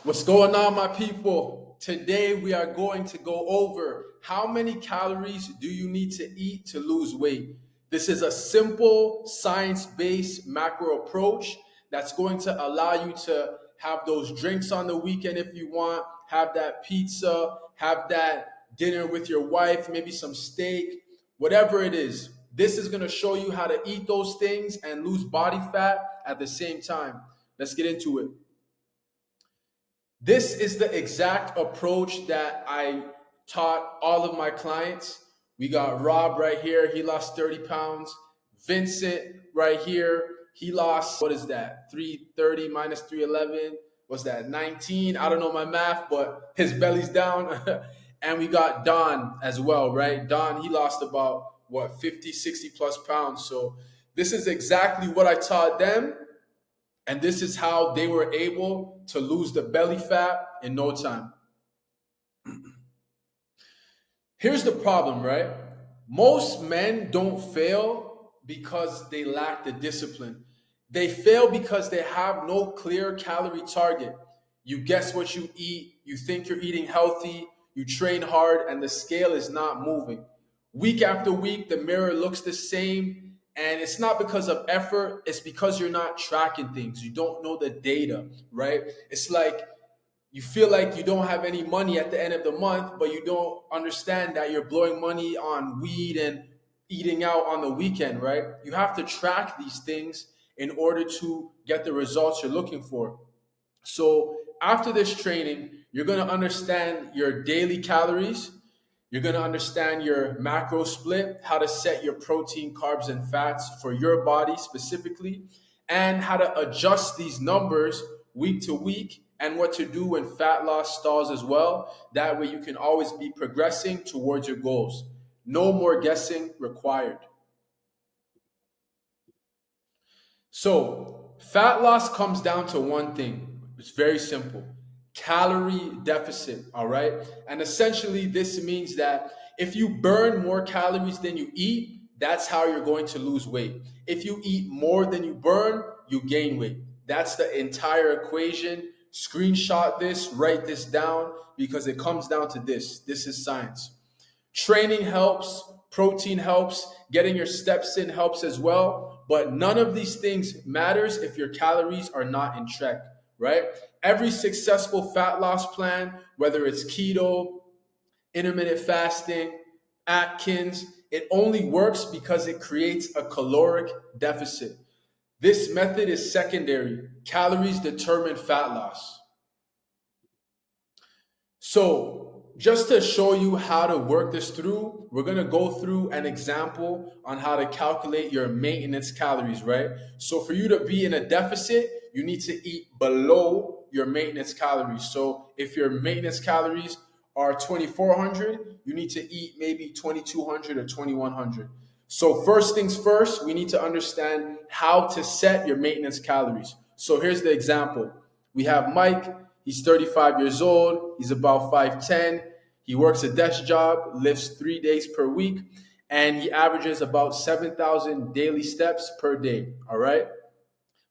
What's going on, my people? Today we are going to go over how many calories do you need to eat to lose weight. This is a simple science-based macro approach that's going to allow you to have those drinks on the weekend if you want, have that pizza, have that dinner with your wife, maybe some steak, whatever it is. This is going to show you how to eat those things and lose body fat at the same time. Let's get into it. This is the exact approach that I taught all of my clients. We got Rob right here. He lost 30 pounds. Vincent right here. He lost, what is that? 330 minus 311. What's that? 19. I don't know my math, but his belly's down. And we got Don as well, right? Don, he lost about, what, 50, 60 plus pounds. So this is exactly what I taught them. And this is how they were able to lose the belly fat in no time. Here's the problem, right? Most men don't fail because they lack the discipline. They fail because they have no clear calorie target. You guess what you eat, you think you're eating healthy, you train hard, and the scale is not moving. Week after week, the mirror looks the same, and it's not because of effort, it's because you're not tracking things. You don't know the data, right? It's like you feel like you don't have any money at the end of the month, but you don't understand that you're blowing money on weed and eating out on the weekend, right? You have to track these things in order to get the results you're looking for. So after this training, you're going to understand your daily calories. You're going to understand your macro split, how to set your protein, carbs, and fats for your body specifically, and how to adjust these numbers week to week and what to do when fat loss stalls as well. That way you can always be progressing towards your goals. No more guessing required. So, fat loss comes down to one thing. It's very simple: calorie deficit. All right. And essentially, this means that if you burn more calories than you eat, that's how you're going to lose weight. If you eat more than you burn, you gain weight. That's the entire equation. Screenshot this, write this down because it comes down to this. This is science. Training helps, protein helps, getting your steps in helps as well, but none of these things matters if your calories are not in check, right? Every successful fat loss plan, whether it's keto, intermittent fasting, Atkins, it only works because it creates a caloric deficit. This method is secondary. Calories determine fat loss. So, just to show you how to work this through, we're going to go through an example on how to calculate your maintenance calories, right? So, for you to be in a deficit, you need to eat below your maintenance calories. So, if your maintenance calories are 2,400, you need to eat maybe 2,200 or 2,100. So, first things first, we need to understand how to set your maintenance calories. So, here's the example. We have Mike. He's 35 years old. He's about 5'10". He works a desk job, lifts 3 days per week, and he averages about 7,000 daily steps per day. All right.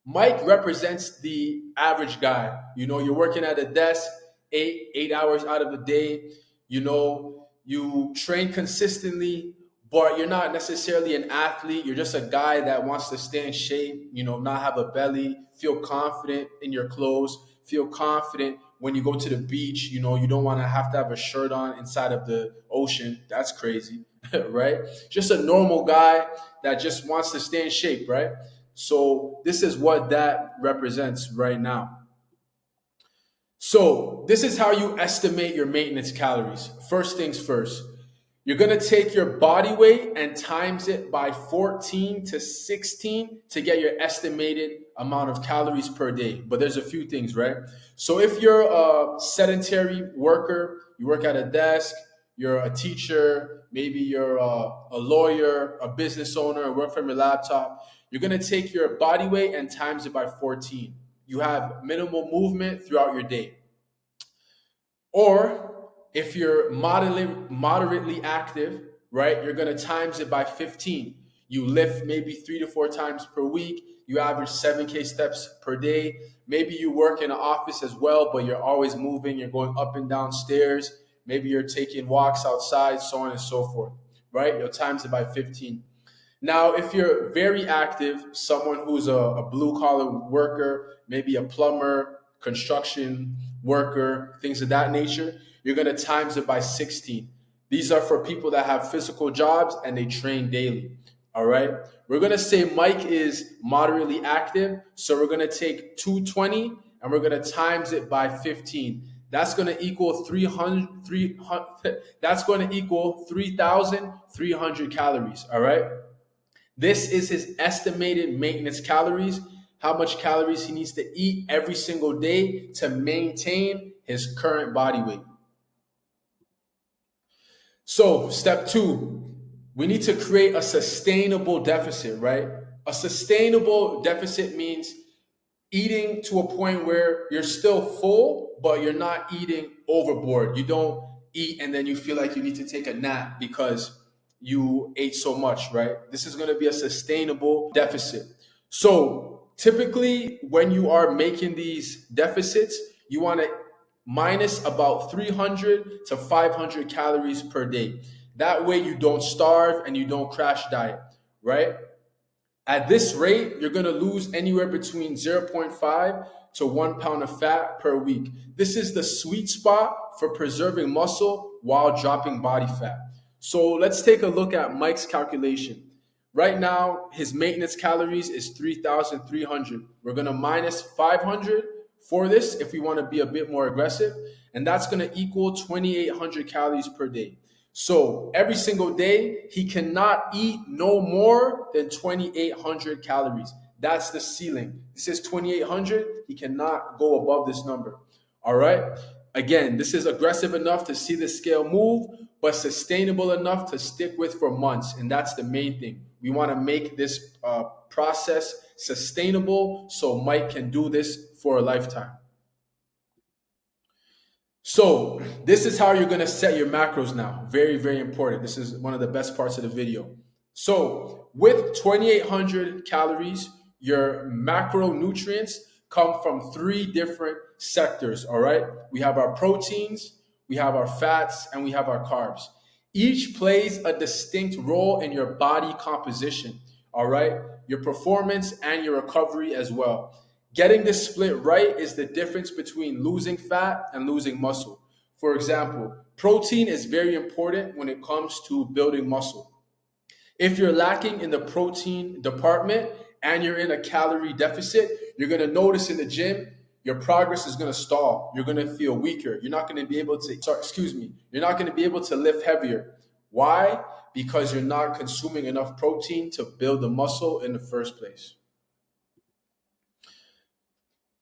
Mike represents the average guy. You know, you're working at a desk 8 hours out of the day. You know, you train consistently, but you're not necessarily an athlete. You're just a guy that wants to stay in shape, you know, not have a belly, feel confident in your clothes, feel confident when you go to the beach. You know, you don't want to have a shirt on inside of the ocean. That's crazy, right? Just a normal guy that just wants to stay in shape, right? So this is what that represents right now. So this is how you estimate your maintenance calories. First things first, you're going to take your body weight and times it by 14 to 16 to get your estimated amount of calories per day. But there's a few things, right? So if you're a sedentary worker, you work at a desk, you're a teacher, maybe you're a lawyer, a business owner, work from your laptop, you're going to take your body weight and times it by 14. You have minimal movement throughout your day. Or if you're moderately active, right, you're going to times it by 15. You lift maybe 3 to 4 times per week. You average 7K steps per day. Maybe you work in an office as well, but you're always moving. You're going up and down stairs. Maybe you're taking walks outside, so on and so forth, right? You'll times it by 15. Now, if you're very active, someone who's a blue collar worker, maybe a plumber, construction worker, things of that nature, you're going to times it by 16. These are for people that have physical jobs and they train daily. All right. We're going to say Mike is moderately active. So we're going to take 220 and we're going to times it by 15. That's going to equal 300, that's going to equal 3,300 calories. All right. This is his estimated maintenance calories, how much calories he needs to eat every single day to maintain his current body weight. So, step 2, we need to create a sustainable deficit, right? A sustainable deficit means eating to a point where you're still full, but you're not eating overboard. You don't eat and then you feel like you need to take a nap because you ate so much, right? This is going to be a sustainable deficit. So typically when you are making these deficits, you want to minus about 300 to 500 calories per day. That way you don't starve and you don't crash diet, right? At this rate, you're going to lose anywhere between 0.5 to 1 pound of fat per week. This is the sweet spot for preserving muscle while dropping body fat. So let's take a look at Mike's calculation. Right now, his maintenance calories is 3,300. We're going to minus 500 for this if we want to be a bit more aggressive. And that's going to equal 2,800 calories per day. So every single day, he cannot eat no more than 2,800 calories. That's the ceiling. This is 2,800. He cannot go above this number. All right. Again, this is aggressive enough to see the scale move, but sustainable enough to stick with for months. And that's the main thing. We want to make this process sustainable so Mike can do this for a lifetime. So this is how you're going to set your macros now. Very, very important. This is one of the best parts of the video. So with 2,800 calories, your macronutrients come from 3 different sectors, all right? We have our proteins, we have our fats, and we have our carbs. Each plays a distinct role in your body composition, all right? Your performance and your recovery as well. Getting this split right is the difference between losing fat and losing muscle. For example, protein is very important when it comes to building muscle. If you're lacking in the protein department and you're in a calorie deficit, you're going to notice in the gym, your progress is going to stall. You're going to feel weaker. You're not going to be able to, you're not going to be able to lift heavier. Why? Because you're not consuming enough protein to build the muscle in the first place.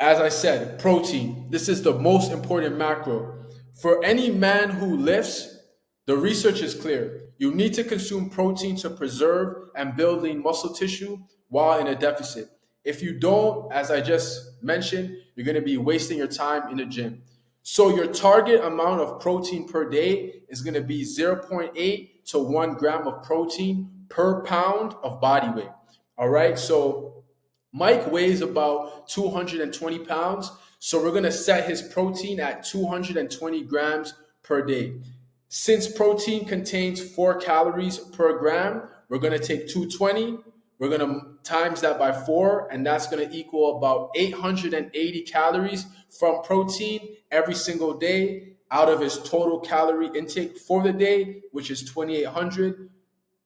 As I said, protein. This is the most important macro. For any man who lifts, the research is clear. You need to consume protein to preserve and build lean muscle tissue while in a deficit. If you don't, as I just mentioned, you're going to be wasting your time in the gym. So your target amount of protein per day is going to be 0.8 to 1 gram of protein per pound of body weight. All right. So Mike weighs about 220 pounds. So we're going to set his protein at 220 grams per day. Since protein contains 4 calories per gram, we're going to take 220. We're going to times that by 4, and that's going to equal about 880 calories from protein every single day out of his total calorie intake for the day, which is 2,800,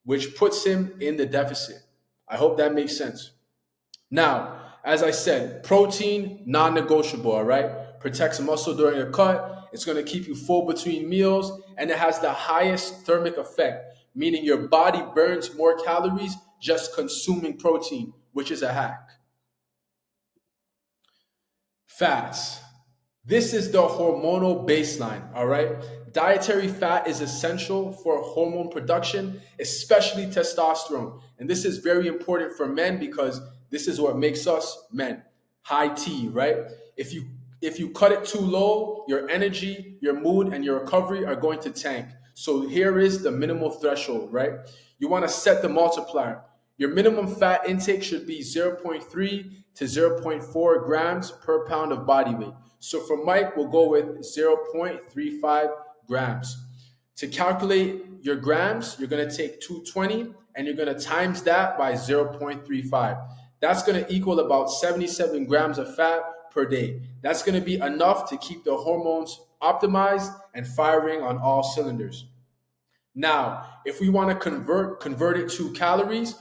which puts him in the deficit. I hope that makes sense. Now, as I said, protein, non-negotiable, all right? Protects muscle during a cut. It's going to keep you full between meals, and it has the highest thermic effect, meaning your body burns more calories just consuming protein, which is a hack. Fats. This is the hormonal baseline, all right? Dietary fat is essential for hormone production, especially testosterone. And this is very important for men because this is what makes us men. High T, right? If you cut it too low, your energy, your mood, and your recovery are going to tank. So here is the minimal threshold, right? You want to set the multiplier. Your minimum fat intake should be zero point 0.3 to zero point 0.4 grams per pound of body weight. So for Mike, we'll go with 0.35 grams. To calculate your grams, you're going to take 220 and you're going to times that by 0.35. That's going to equal about 77 grams of fat per day. That's going to be enough to keep the hormones optimized and firing on all cylinders. Now, if we want to convert it to calories,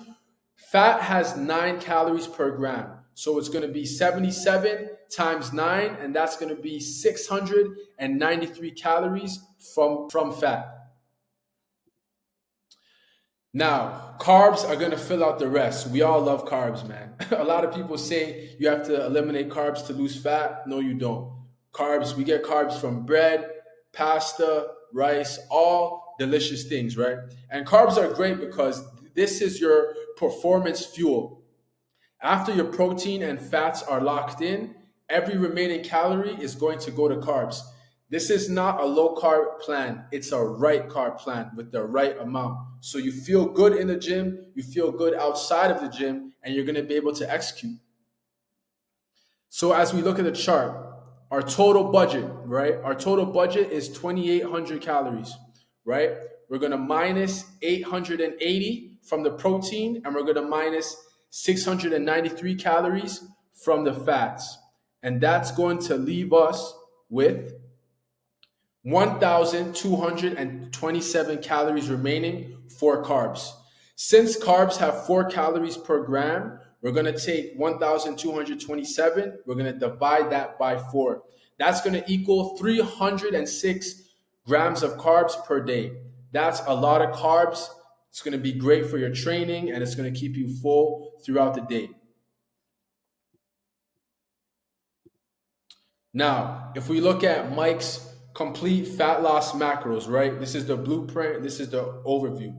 fat has 9 calories per gram. So it's going to be 77 times 9, and that's going to be 693 calories from fat. Now, carbs are going to fill out the rest. We all love carbs, man. A lot of people say you have to eliminate carbs to lose fat. No, you don't. Carbs, we get carbs from bread, pasta, rice, all delicious things, right? And carbs are great because this is your performance fuel. After your protein and fats are locked in, every remaining calorie is going to go to carbs. This is not a low carb plan. It's a right carb plan with the right amount. So you feel good in the gym, you feel good outside of the gym, and you're going to be able to execute. So as we look at the chart, our total budget, right? Our total budget is 2,800 calories, right? We're going to minus 880 from the protein, and we're going to minus 693 calories from the fats. And that's going to leave us with 1,227 calories remaining for carbs. Since carbs have 4 calories per gram, we're going to take 1,227. We're going to divide that by 4. That's going to equal 306 grams of carbs per day. That's a lot of carbs. It's going to be great for your training, and it's going to keep you full throughout the day. Now, if we look at Mike's complete fat loss macros, right? This is the blueprint. This is the overview.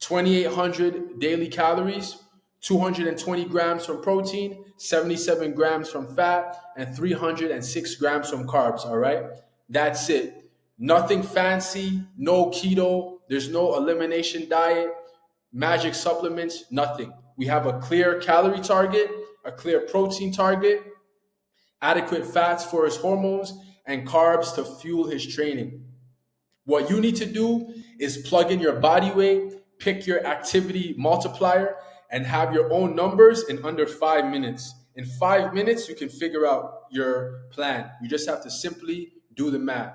2,800 daily calories, 220 grams from protein, 77 grams from fat, and 306 grams from carbs, all right? That's it. Nothing fancy, no keto, there's no elimination diet, magic supplements, nothing. We have a clear calorie target, a clear protein target, adequate fats for his hormones, and carbs to fuel his training. What you need to do is plug in your body weight, pick your activity multiplier, and have your own numbers in under 5 minutes. In 5 minutes, you can figure out your plan. You just have to simply do the math.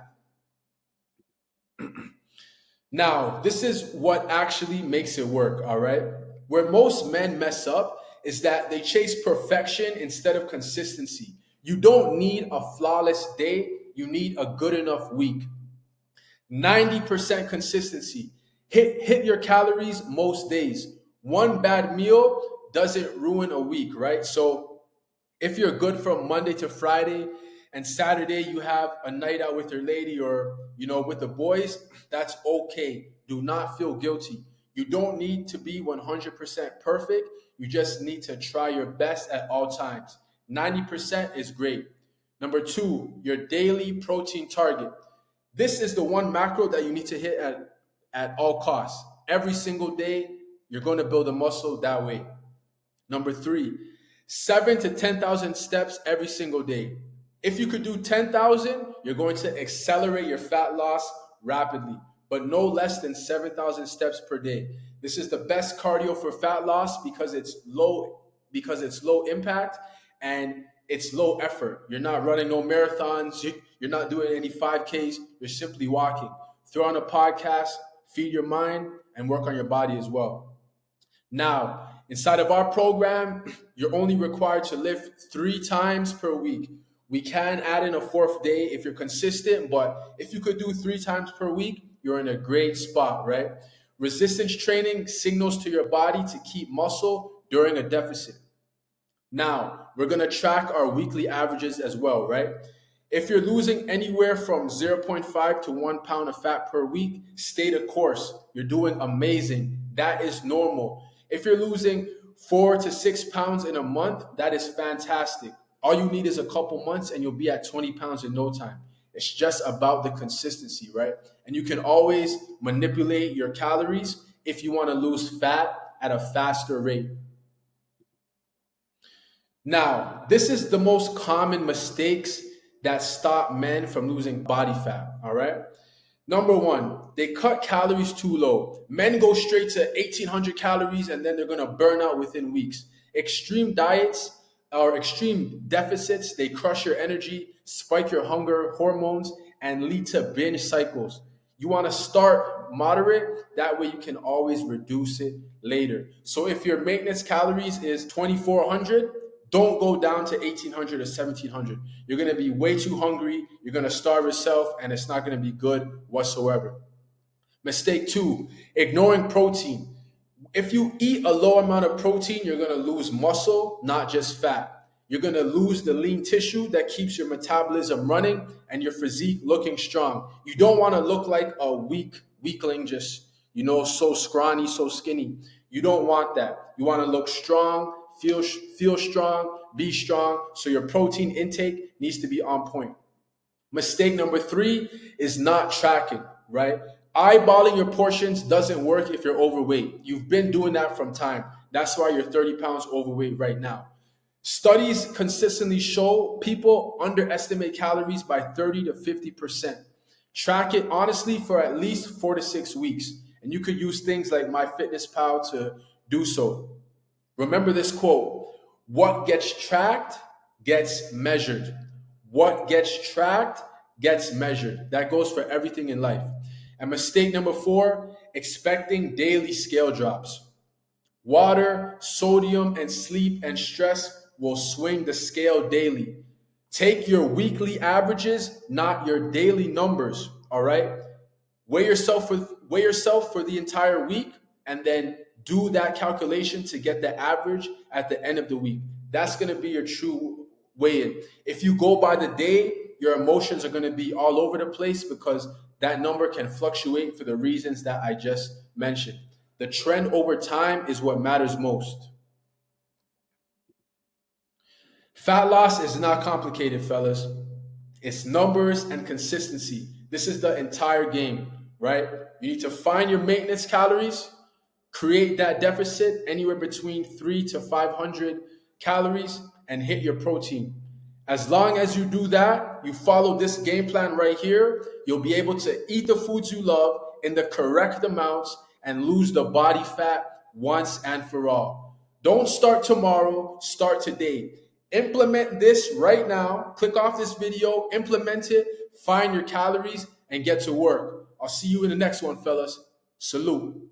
Now, this is what actually makes it work, all right? Where most men mess up is that they chase perfection instead of consistency. You don't need a flawless day. You need a good enough week. 90% consistency. Hit your calories most days. One bad meal doesn't ruin a week, right? So if you're good from Monday to Friday and Saturday you have a night out with your lady or, with the boys, that's okay. Do not feel guilty. You don't need to be 100% perfect. You just need to try your best at all times. 90% is great. Number 2, your daily protein target. This is the one macro that you need to hit at all costs. Every single day, you're going to build a muscle that way. Number 3, 7 to 10,000 steps every single day. If you could do 10,000, you're going to accelerate your fat loss rapidly, but no less than 7,000 steps per day. This is the best cardio for fat loss because it's low impact and it's low effort. You're not running no marathons. You're not doing any 5Ks. You're simply walking. Throw on a podcast, feed your mind, and work on your body as well. Now, inside of our program, you're only required to lift 3 times per week. We can add in a 4th day if you're consistent, but if you could do 3 times per week, you're in a great spot, right? Resistance training signals to your body to keep muscle during a deficit. Now, we're going to track our weekly averages as well, right? If you're losing anywhere from 0.5 to 1 pound of fat per week, stay the course. You're doing amazing. That is normal. If you're losing 4 to 6 pounds in a month, that is fantastic. All you need is a couple months and you'll be at 20 pounds in no time. It's just about the consistency, right? And you can always manipulate your calories if you want to lose fat at a faster rate. Now, this is the most common mistakes that stop men from losing body fat. All right. Number one, they cut calories too low. Men go straight to 1,800 calories and then they're going to burn out within weeks. Extreme diets or extreme deficits, they crush your energy, spike your hunger hormones, and lead to binge cycles. You want to start moderate, that way you can always reduce it later. So if your maintenance calories is 2,400, don't go down to 1,800 or 1,700. You're going to be way too hungry. You're going to starve yourself, and it's not going to be good whatsoever. Mistake two, ignoring protein. If you eat a low amount of protein, you're going to lose muscle, not just fat. You're going to lose the lean tissue that keeps your metabolism running and your physique looking strong. You don't want to look like a weakling, just, so scrawny, so skinny. You don't want that. You want to look strong, feel strong, be strong. So your protein intake needs to be on point. Mistake number three is not tracking, right? Eyeballing your portions doesn't work if you're overweight. You've been doing that from time. That's why you're 30 pounds overweight right now. Studies consistently show people underestimate calories by 30 to 50%. Track it honestly for at least 4 to 6 weeks. And you could use things like MyFitnessPal to do so. Remember this quote: what gets tracked gets measured. What gets tracked gets measured. That goes for everything in life. And mistake number four, expecting daily scale drops. Water, sodium, and sleep and stress will swing the scale daily. Take your weekly averages, not your daily numbers. All right. Weigh yourself for the entire week, and then do that calculation to get the average at the end of the week. That's going to be your true weigh-in. If you go by the day, your emotions are going to be all over the place because that number can fluctuate for the reasons that I just mentioned. The trend over time is what matters most. Fat loss is not complicated, fellas. It's numbers and consistency. This is the entire game, right? You need to find your maintenance calories, create that deficit anywhere between 3 to 500 calories, and hit your protein. As long as you do that, you follow this game plan right here, you'll be able to eat the foods you love in the correct amounts and lose the body fat once and for all. Don't start tomorrow, start today. Implement this right now. Click off this video, implement it, find your calories, and get to work. I'll see you in the next one, fellas. Salute.